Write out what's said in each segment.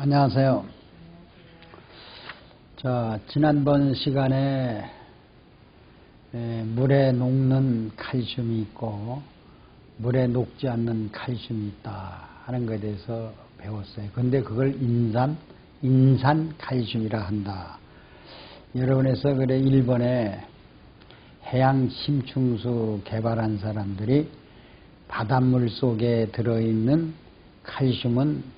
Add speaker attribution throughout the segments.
Speaker 1: 안녕하세요. 지난번 시간에 물에 녹는 칼슘이 있고 물에 녹지 않는 칼슘이 있다 하는 것에 대해서 배웠어요. 근데 그걸 인산 칼슘이라 한다. 여러분에서 그래 일본에 해양 심층수 개발한 사람들이 바닷물 속에 들어있는 칼슘은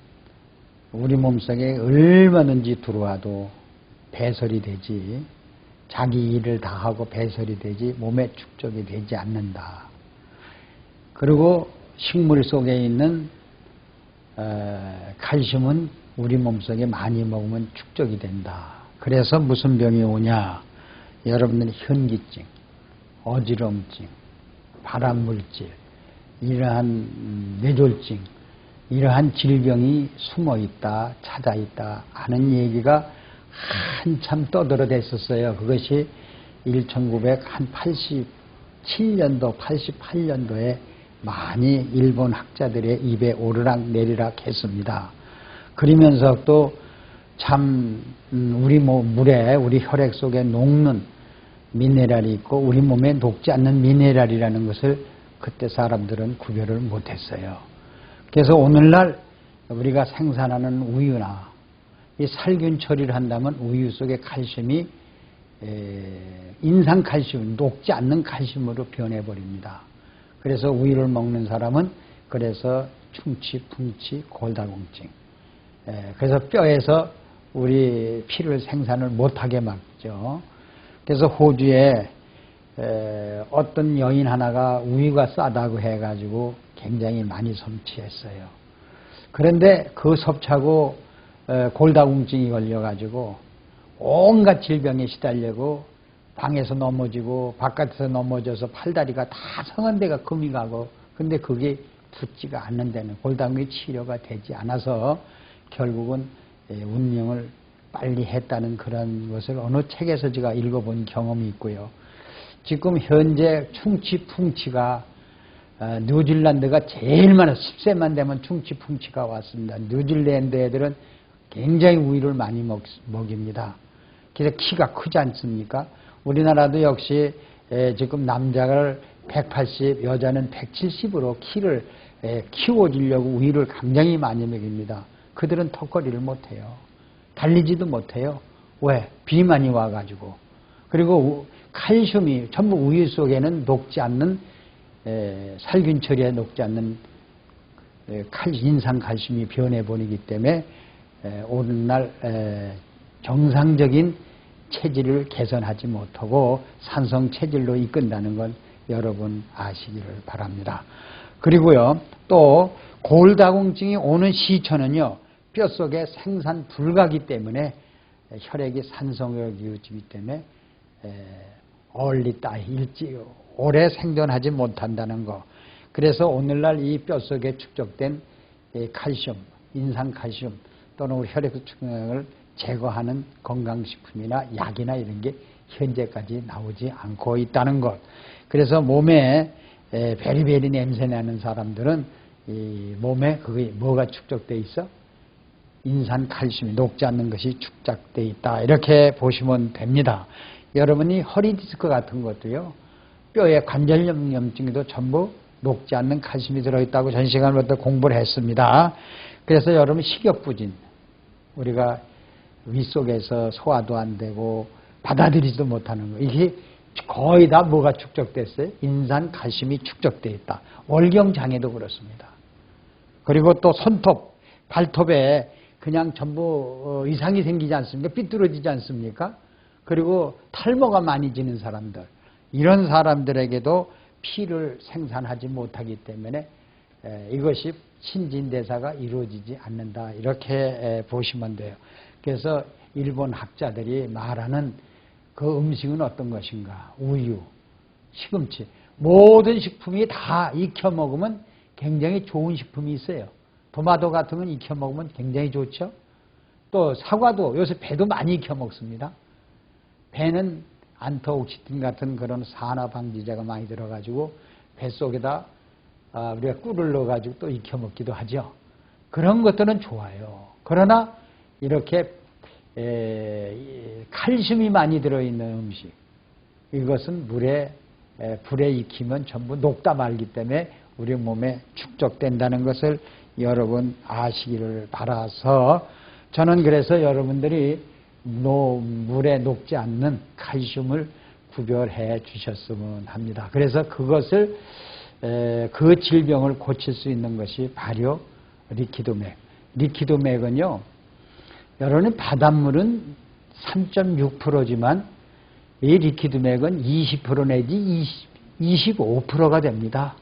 Speaker 1: 우리 몸속에 얼마든지 들어와도 배설이 되지, 자기 일을 다 하고 배설이 되지 몸에 축적이 되지 않는다. 그리고 식물 속에 있는 칼슘은 우리 몸속에 많이 먹으면 축적이 된다. 그래서 무슨 병이 오냐? 여러분들 현기증, 어지럼증, 발암물질, 이러한 뇌졸중, 이러한 질병이 숨어있다, 찾아있다 하는 얘기가 한참 떠들어댔었어요. 그것이 1987년도, 88년도에 많이 일본 학자들의 입에 오르락 내리락 했습니다. 그러면서 또 참 우리 물에, 우리 혈액 속에 녹는 미네랄이 있고 우리 몸에 녹지 않는 미네랄이라는 것을 그때 사람들은 구별을 못했어요. 그래서 오늘날 우리가 생산하는 우유나 이 살균 처리를 한다면 우유 속에 칼슘이 인산칼슘, 녹지 않는 칼슘으로 변해버립니다. 그래서 우유를 먹는 사람은 그래서 충치, 풍치, 골다공증, 그래서 뼈에서 우리 피를 생산을 못하게 막죠. 그래서 호주에 어떤 여인 하나가 우유가 싸다고 해가지고 굉장히 많이 섭취했어요. 그런데 그 섭취하고 골다공증이 걸려가지고 온갖 질병에 시달리고 방에서 넘어지고 바깥에서 넘어져서 팔다리가 다 성한 데가 금이 가고, 근데 그게 붙지가 않는 데는 골다공증 치료가 되지 않아서 결국은 운명을 빨리 했다는 그런 것을 어느 책에서 제가 읽어본 경험이 있고요. 지금 현재 충치, 풍치가 뉴질랜드가 제일 많아. 10세만 되면 충치, 풍치가 왔습니다. 뉴질랜드 애들은 굉장히 우유를 많이 먹입니다. 그래서 키가 크지 않습니까? 우리나라도 역시 지금 남자를 180, 여자는 170으로 키를 키워주려고 우유를 굉장히 많이 먹입니다. 그들은 턱걸이를 못해요. 달리지도 못해요. 왜? 비만이 와가지고. 그리고 칼슘이 전부 우유 속에는 녹지 않는 살균 처리에 녹지 않는 인산칼슘이 변해버리기 때문에 오늘날 정상적인 체질을 개선하지 못하고 산성 체질로 이끈다는 건 여러분 아시기를 바랍니다. 그리고요, 또 골다공증이 오는 시초는요, 뼛속에 생산 불가기 때문에 혈액이 산성을 이루어지기 때문에 오래 생존하지 못한다는 거. 그래서 오늘날 이 뼛속에 축적된 칼슘, 인산칼슘 또는 우리 혈액 축적을 제거하는 건강식품이나 약이나 이런 게 현재까지 나오지 않고 있다는 것. 그래서 몸에 베리베리 냄새 나는 사람들은 이 몸에 그게 뭐가 축적되어 있어? 인산칼슘이 녹지 않는 것이 축적되어 있다. 이렇게 보시면 됩니다. 여러분이 허리 디스크 같은 것도요, 뼈에 관절염증에도 전부 녹지 않는 칼슘이 들어있다고 전 시간부터 공부를 했습니다. 그래서 여러분 식욕부진, 우리가 윗속에서 소화도 안 되고 받아들이지도 못하는 거, 이게 거의 다 뭐가 축적됐어요? 인산칼슘이 축적되어 있다. 월경장애도 그렇습니다. 그리고 또 손톱, 발톱에 그냥 전부 이상이 생기지 않습니까? 삐뚤어지지 않습니까? 그리고 탈모가 많이 지는 사람들, 이런 사람들에게도 피를 생산하지 못하기 때문에 이것이 신진대사가 이루어지지 않는다. 이렇게 보시면 돼요. 그래서 일본 학자들이 말하는 그 음식은 어떤 것인가? 우유, 시금치, 모든 식품이 다 익혀 먹으면 굉장히 좋은 식품이 있어요. 토마토 같은 건 익혀 먹으면 굉장히 좋죠. 또 사과도 요새 배도 많이 익혀 먹습니다. 배는 안토옥시딘 같은 그런 산화 방지제가 많이 들어가지고 뱃속에다 우리가 꿀을 넣어가지고 또 익혀 먹기도 하죠. 그런 것들은 좋아요. 그러나 이렇게 칼슘이 많이 들어있는 음식, 이것은 불에 익히면 전부 녹다 말기 때문에 우리 몸에 축적된다는 것을 여러분 아시기를 바라서, 저는 그래서 여러분들이 물에 녹지 않는 칼슘을 구별해 주셨으면 합니다. 그래서 그것을 그 질병을 고칠 수 있는 것이 바로 리퀴드맥. 리퀴드맥은요, 여러분 바닷물은 3.6%지만 이 리퀴드맥은 20% 내지 25%가 됩니다.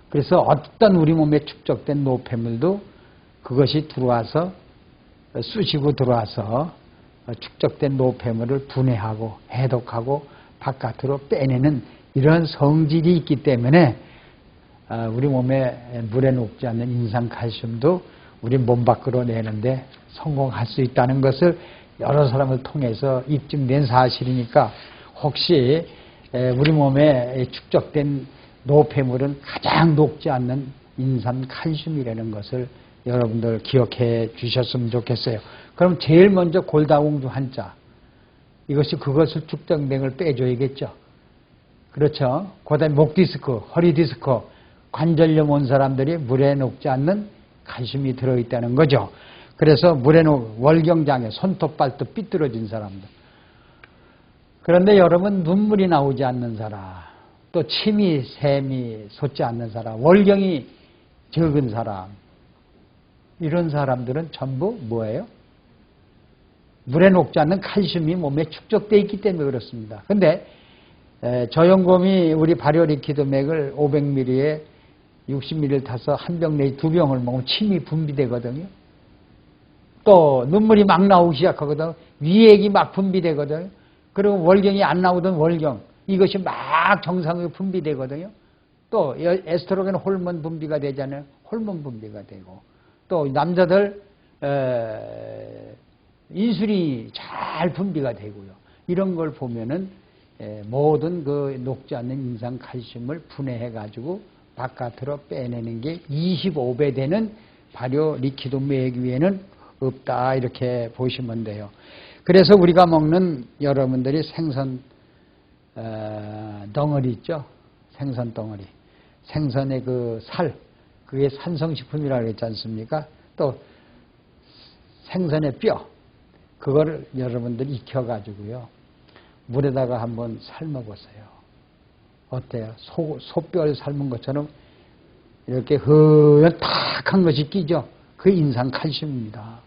Speaker 1: 그래서 어떤 우리 몸에 축적된 노폐물도 그것이 들어와서 쑤시고 들어와서 축적된 노폐물을 분해하고 해독하고 바깥으로 빼내는 이런 성질이 있기 때문에 우리 몸에 물에 녹지 않는 인산칼슘도 우리 몸 밖으로 내는데 성공할 수 있다는 것을 여러 사람을 통해서 입증된 사실이니까, 혹시 우리 몸에 축적된 노폐물은 가장 녹지 않는 인산칼슘이라는 것을 여러분들 기억해 주셨으면 좋겠어요. 그럼 제일 먼저 골다공주 한자, 이것이 그것을 축적된 걸 빼줘야겠죠. 그렇죠. 그다음에 목 디스크, 허리 디스크, 관절염 온 사람들이 물에 녹지 않는 칼슘이 들어있다는 거죠. 그래서 물에 월경장애, 손톱 발톱 삐뚤어진 사람들. 그런데 여러분, 눈물이 나오지 않는 사람, 또 침이 샘이 솟지 않는 사람, 월경이 적은 사람, 이런 사람들은 전부 뭐예요? 물에 녹지 않는 칼슘이 몸에 축적되어 있기 때문에 그렇습니다. 그런데 저염곰이 우리 발효 리퀴드맥을 500ml에 60ml를 타서 한 병 내지 두 병을 먹으면 침이 분비되거든요. 또 눈물이 막 나오기 시작하거든요. 위액이 막 분비되거든요. 그리고 월경이 안 나오던 월경, 이것이 막 정상으로 분비되거든요. 또 에스트로겐 호르몬 분비가 되잖아요. 호르몬 분비가 되고, 또 남자들 인슐린이 잘 분비가 되고요. 이런 걸 보면은 모든 그 녹지 않는 인산칼슘을 분해해 가지고 바깥으로 빼내는 게 25배 되는 발효 리퀴드맥 위에는 없다, 이렇게 보시면 돼요. 그래서 우리가 먹는 여러분들이 생선 덩어리 있죠? 생선 덩어리. 생선의 그 살, 그게 산성식품이라고 했지 않습니까? 또 생선의 뼈, 그거를 여러분들이 익혀가지고요, 물에다가 한번 삶아보세요. 어때요? 소뼈를 삶은 것처럼 이렇게 허연 탁한 것이 끼죠? 그게 인산칼슘입니다.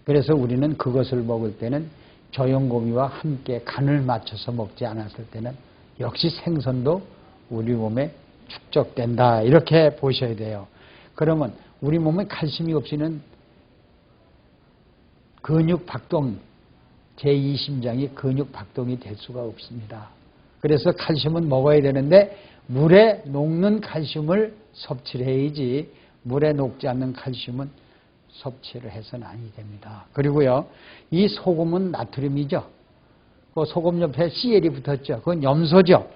Speaker 1: 그래서 우리는 그것을 먹을 때는 저염고미와 함께 간을 맞춰서 먹지 않았을 때는 역시 생선도 우리 몸에 축적된다, 이렇게 보셔야 돼요. 그러면 우리 몸에 칼슘이 없이는 근육 박동, 제2심장이 근육 박동이 될 수가 없습니다. 그래서 칼슘은 먹어야 되는데 물에 녹는 칼슘을 섭취를 해야지, 물에 녹지 않는 칼슘은 섭취를 해서는 아니 됩니다. 그리고요, 이 소금은 나트륨이죠. 그 소금 옆에 CL이 붙었죠. 그건 염소죠.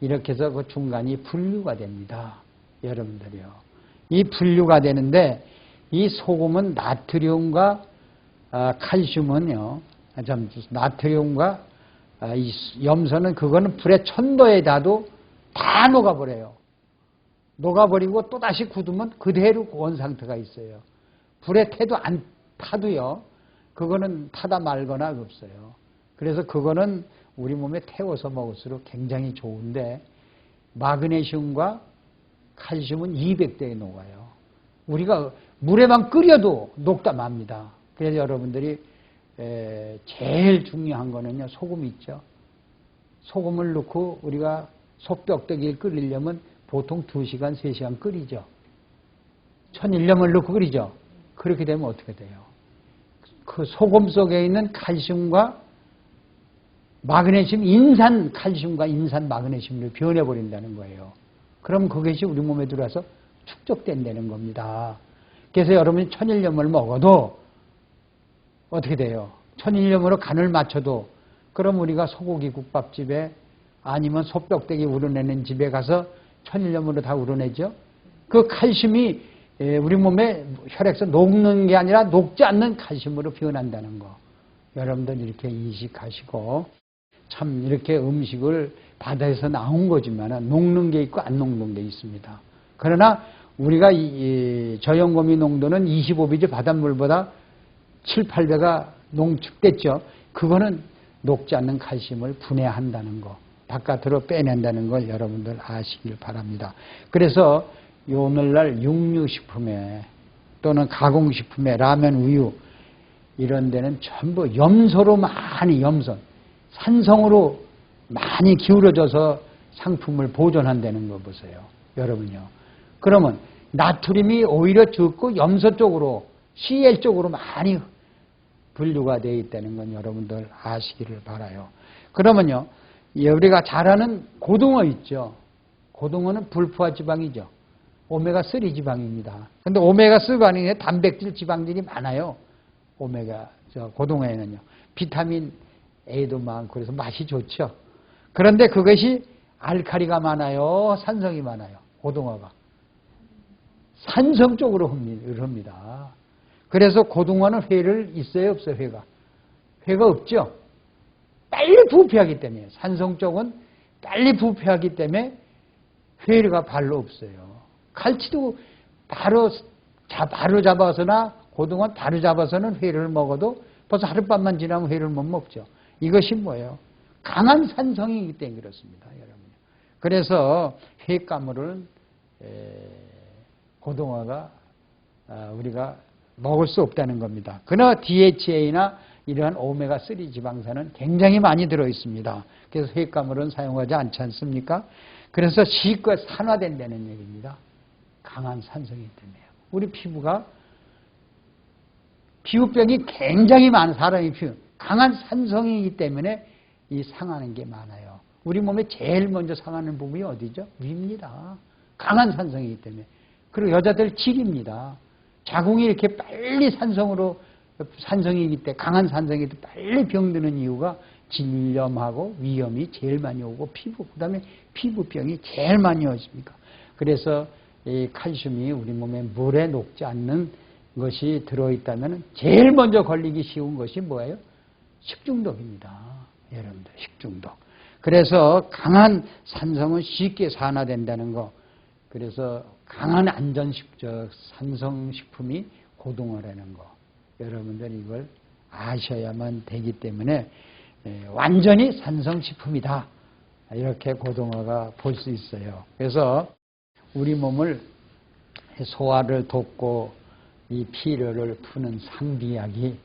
Speaker 1: 이렇게 해서 그 중간이 분류가 됩니다. 여러분들이요. 이 분류가 되는데, 이 소금은 나트륨과 칼슘은요, 나트륨과 이 염소는 그거는 불에 1000도에 놔도 다 녹아버려요. 녹아버리고 또다시 굳으면 그대로 고온 상태가 있어요. 불에 태도 안 타도요, 그거는 타다 말거나 없어요. 그래서 그거는 우리 몸에 태워서 먹을수록 굉장히 좋은데, 마그네슘과 칼슘은 200도에 녹아요. 우리가 물에만 끓여도 녹다 맙니다. 그래서 여러분들이 제일 중요한 거는요, 소금 있죠. 소금을 넣고 우리가 소뼈떡이를 끓이려면 보통 2시간, 3시간 끓이죠. 천일염을 넣고 끓이죠. 그렇게 되면 어떻게 돼요? 그 소금 속에 있는 칼슘과 마그네슘, 인산 칼슘과 인산 마그네슘으로 변해버린다는 거예요. 그럼 그것이 우리 몸에 들어와서 축적된다는 겁니다. 그래서 여러분이 천일염을 먹어도 어떻게 돼요? 천일염으로 간을 맞춰도, 그럼 우리가 소고기 국밥집에 아니면 소뼈떼기 우려내는 집에 가서 천일염으로 다 우려내죠? 그 칼슘이 우리 몸에 혈액에서 녹는 게 아니라 녹지 않는 칼슘으로 변한다는 거. 여러분들 이렇게 인식하시고, 참 이렇게 음식을 바다에서 나온 거지만 녹는 게 있고 안 녹는 게 있습니다. 그러나 우리가 저염고미 농도는 25비지 바닷물보다 7, 8배가 농축됐죠. 그거는 녹지 않는 칼슘을 분해한다는 거, 바깥으로 빼낸다는 걸 여러분들 아시길 바랍니다. 그래서 오늘날 육류식품에 또는 가공식품에 라면, 우유 이런 데는 전부 염소로 많이 산성으로 많이 기울어져서 상품을 보존한다는 거 보세요. 여러분요. 그러면 나트륨이 오히려 적고 염소 쪽으로 CL 쪽으로 많이 분류가 되어 있다는 건 여러분들 아시기를 바라요. 그러면요. 우리가 잘 아는 고등어 있죠. 고등어는 불포화 지방이죠. 오메가3 지방입니다. 근데 오메가3가 아니라 단백질 지방들이 많아요. 고등어에는요. 비타민 A도 많고 그래서 맛이 좋죠. 그런데 그것이 알칼리가 많아요. 산성이 많아요. 고등어가. 산성 쪽으로 흐릅니다. 그래서 고등어는 회를 있어요? 없어요? 회가 없죠. 빨리 부패하기 때문에. 산성 쪽은 빨리 부패하기 때문에 회가 별로 없어요. 갈치도 바로 잡아서나 고등어는 바로 잡아서는 회를 먹어도 벌써 하룻밤만 지나면 회를 못 먹죠. 이것이 뭐예요? 강한 산성이기 때문에 그렇습니다. 여러분. 그래서 회가물은 고등어가 우리가 먹을 수 없다는 겁니다. 그러나 DHA나 이러한 오메가3 지방산은 굉장히 많이 들어있습니다. 그래서 회가물은 사용하지 않지 않습니까? 그래서 실컷 산화된다는 얘기입니다. 강한 산성이기 때문에요. 우리 피부병이 굉장히 많은 사람이 강한 산성이기 때문에 이 상하는 게 많아요. 우리 몸에 제일 먼저 상하는 부분이 어디죠? 위입니다. 강한 산성이기 때문에. 그리고 여자들 질입니다. 자궁이 이렇게 빨리 산성이기 때문에 강한 산성이기 때문에 빨리 병드는 이유가 질염하고 위염이 제일 많이 오고 그다음에 피부병이 제일 많이 오십니까? 그래서 이 칼슘이 우리 몸에 물에 녹지 않는 것이 들어있다면 제일 먼저 걸리기 쉬운 것이 뭐예요? 식중독입니다. 여러분들 식중독. 그래서 강한 산성은 쉽게 산화된다는 거. 그래서 강한 산성식품이 고등어라는 거. 여러분들 이걸 아셔야만 되기 때문에 완전히 산성식품이다. 이렇게 고등어가 볼 수 있어요. 그래서 우리 몸을 소화를 돕고 이 피로를 푸는 상비약이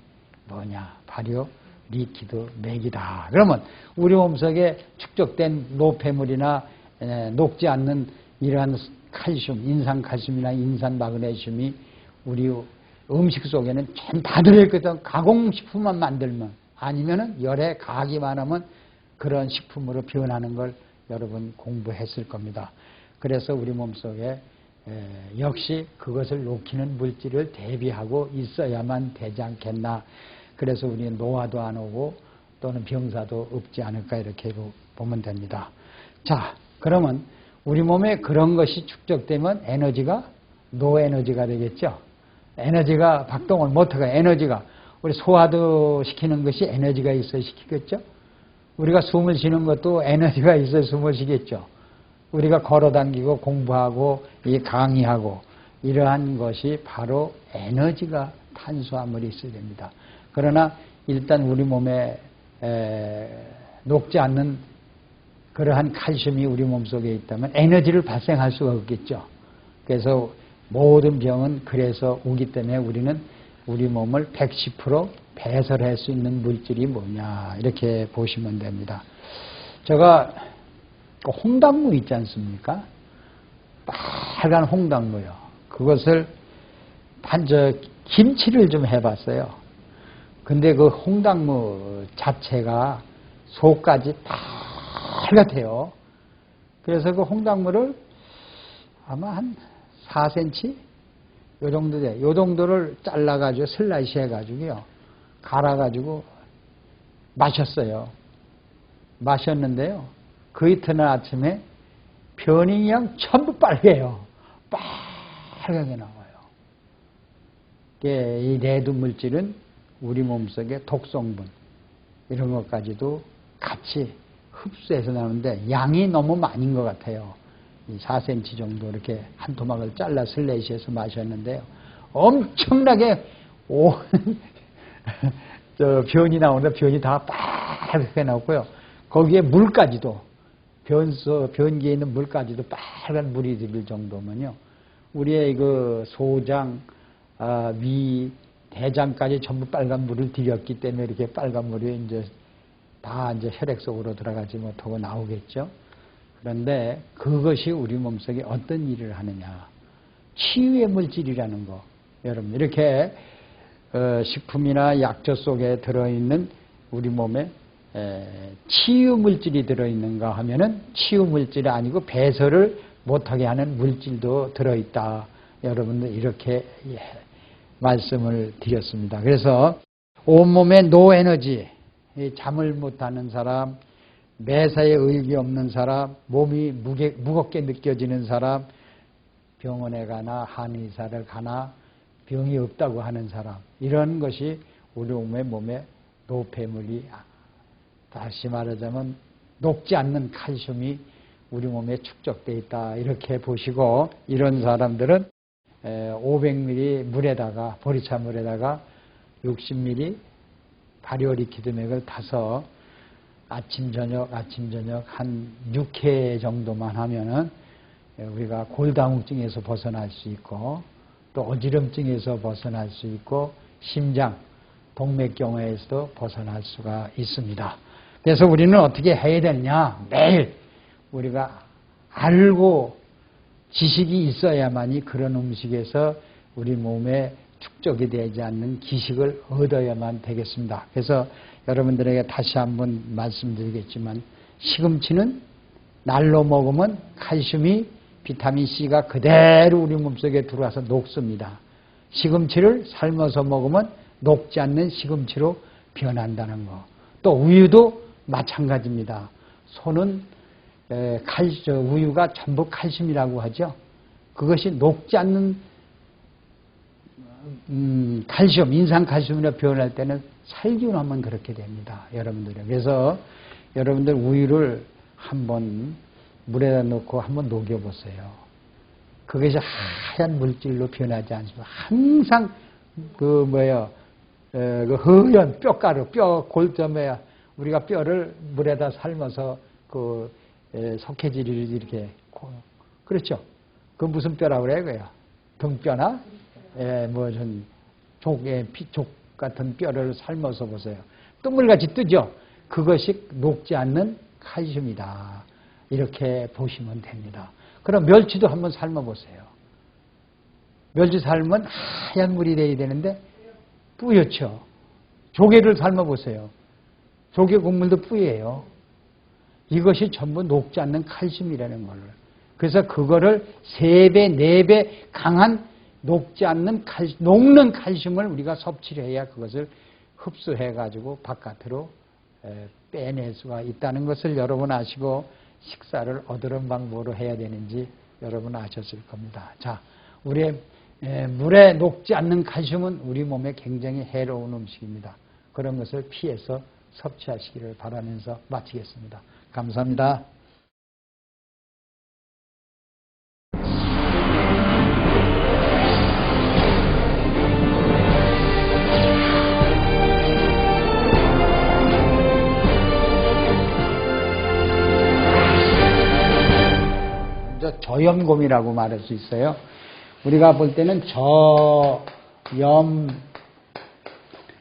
Speaker 1: 뭐냐? 바로 리퀴드 맥이다. 그러면 우리 몸속에 축적된 노폐물이나 녹지 않는 이러한 칼슘, 인산칼슘이나 인산마그네슘이 우리 음식 속에는 전 다 들어있거든. 가공식품만 만들면 아니면은 열에 가기 많으면 그런 식품으로 변하는 걸 여러분 공부했을 겁니다. 그래서 우리 몸속에 역시 그것을 녹이는 물질을 대비하고 있어야만 되지 않겠나. 그래서 우리는 노화도 안 오고 또는 병사도 없지 않을까 이렇게 보면 됩니다. 자, 그러면 우리 몸에 그런 것이 축적되면 에너지가 노에너지가 되겠죠. 에너지가 박동을 모터가 에너지가 우리 소화도 시키는 것이 에너지가 있어야 시키겠죠. 우리가 숨을 쉬는 것도 에너지가 있어야 숨을 쉬겠죠. 우리가 걸어다니고 공부하고 이 강의하고 이러한 것이 바로 에너지가 탄수화물이 있어야 됩니다. 그러나 일단 우리 몸에 녹지 않는 그러한 칼슘이 우리 몸속에 있다면 에너지를 발생할 수가 없겠죠. 그래서 모든 병은 그래서 오기 때문에 우리는 우리 몸을 110% 배설할 수 있는 물질이 뭐냐 이렇게 보시면 됩니다. 제가 홍당무 있지 않습니까? 빨간 홍당무요. 그것을 김치를 좀 해봤어요. 근데 그 홍당무 자체가 속까지 빨갛대요. 그래서 그 홍당무를 아마 한 4cm? 요 정도 돼. 요 정도를 잘라가지고 슬라이스 해가지고요. 갈아가지고 마셨어요. 마셨는데요. 그 이튿날 아침에 변이 그냥 전부 빨개요. 빨갛게 나와요. 이 레드 물질은 우리 몸속에 독성분 이런 것까지도 같이 흡수해서 나오는데 양이 너무 많은 것 같아요. 4cm 정도 이렇게 한 토막을 잘라 슬래시해서 마셨는데요. 엄청나게 변이 나오는데 변이 다 빨갛게 나오고요. 거기에 물까지도 변기에 있는 물까지도 빨간 물이 들릴 정도면요. 우리의 그 소장, 위, 대장까지 전부 빨간 물을 들였기 때문에 이렇게 빨간 물이 이제 다 이제 혈액 속으로 들어가지 못하고 나오겠죠. 그런데 그것이 우리 몸속에 어떤 일을 하느냐. 치유의 물질이라는 거. 여러분, 이렇게 식품이나 약초 속에 들어있는 우리 몸에 치유 물질이 들어있는가 하면은 치유 물질이 아니고 배설을 못하게 하는 물질도 들어있다. 여러분들 이렇게 말씀을 드렸습니다. 그래서 온몸에 노에너지, 잠을 못하는 사람, 매사에 의욕이 없는 사람, 몸이 무겁게 느껴지는 사람, 병원에 가나 한의사를 가나 병이 없다고 하는 사람, 이런 것이 우리 몸에 노폐물이, 다시 말하자면 녹지 않는 칼슘이 우리 몸에 축적되어 있다. 이렇게 보시고, 이런 사람들은 500ml 물에다가, 보리차 물에다가 60ml 발효리퀴드맥을 타서 아침 저녁 한 6회 정도만 하면은 우리가 골다공증에서 벗어날 수 있고, 또 어지럼증에서 벗어날 수 있고, 심장, 동맥경화에서도 벗어날 수가 있습니다. 그래서 우리는 어떻게 해야 되느냐? 매일 우리가 알고 지식이 있어야만이 그런 음식에서 우리 몸에 축적이 되지 않는 기식을 얻어야만 되겠습니다. 그래서 여러분들에게 다시 한번 말씀드리겠지만, 시금치는 날로 먹으면 칼슘이, 비타민C가 그대로 우리 몸속에 들어와서 녹습니다. 시금치를 삶아서 먹으면 녹지 않는 시금치로 변한다는 거. 또 우유도 마찬가지입니다. 소는 우유가 전부 칼슘이라고 하죠. 그것이 녹지 않는 칼슘, 인산칼슘으로 변할 때는 살균하면 그렇게 됩니다. 여러분들. 그래서 여러분들 우유를 한번 물에다 넣고 한번 녹여보세요. 그것이 하얀 물질로 변하지 않습니다. 항상 그 허연 뼈가루, 골점에 우리가 뼈를 물에다 삶아서 그 석회질을 이렇게, 그렇죠? 그 무슨 뼈라고 그래요, 그요? 등뼈나 족 같은 뼈를 삶아서 보세요. 똥물같이 뜨죠? 그것이 녹지 않는 칼슘이다. 이렇게 보시면 됩니다. 그럼 멸치도 한번 삶아보세요. 멸치 삶으면 하얀 물이 돼야 되는데 뿌옇죠. 조개를 삶아보세요. 조개 국물도 뿌예요. 이것이 전부 녹지 않는 칼슘이라는 거를. 그래서 그거를 3배, 4배 강한 녹지 않는 녹는 칼슘을 우리가 섭취를 해야 그것을 흡수해가지고 바깥으로 빼낼 수가 있다는 것을 여러분 아시고, 식사를 어떤 방법으로 해야 되는지 여러분 아셨을 겁니다. 자, 우리의 물에 녹지 않는 칼슘은 우리 몸에 굉장히 해로운 음식입니다. 그런 것을 피해서 섭취하시기를 바라면서 마치겠습니다. 감사합니다. 저염곰이라고 말할 수 있어요. 우리가 볼 때는 저염,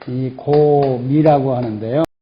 Speaker 1: 이 곰이라고 하는데요.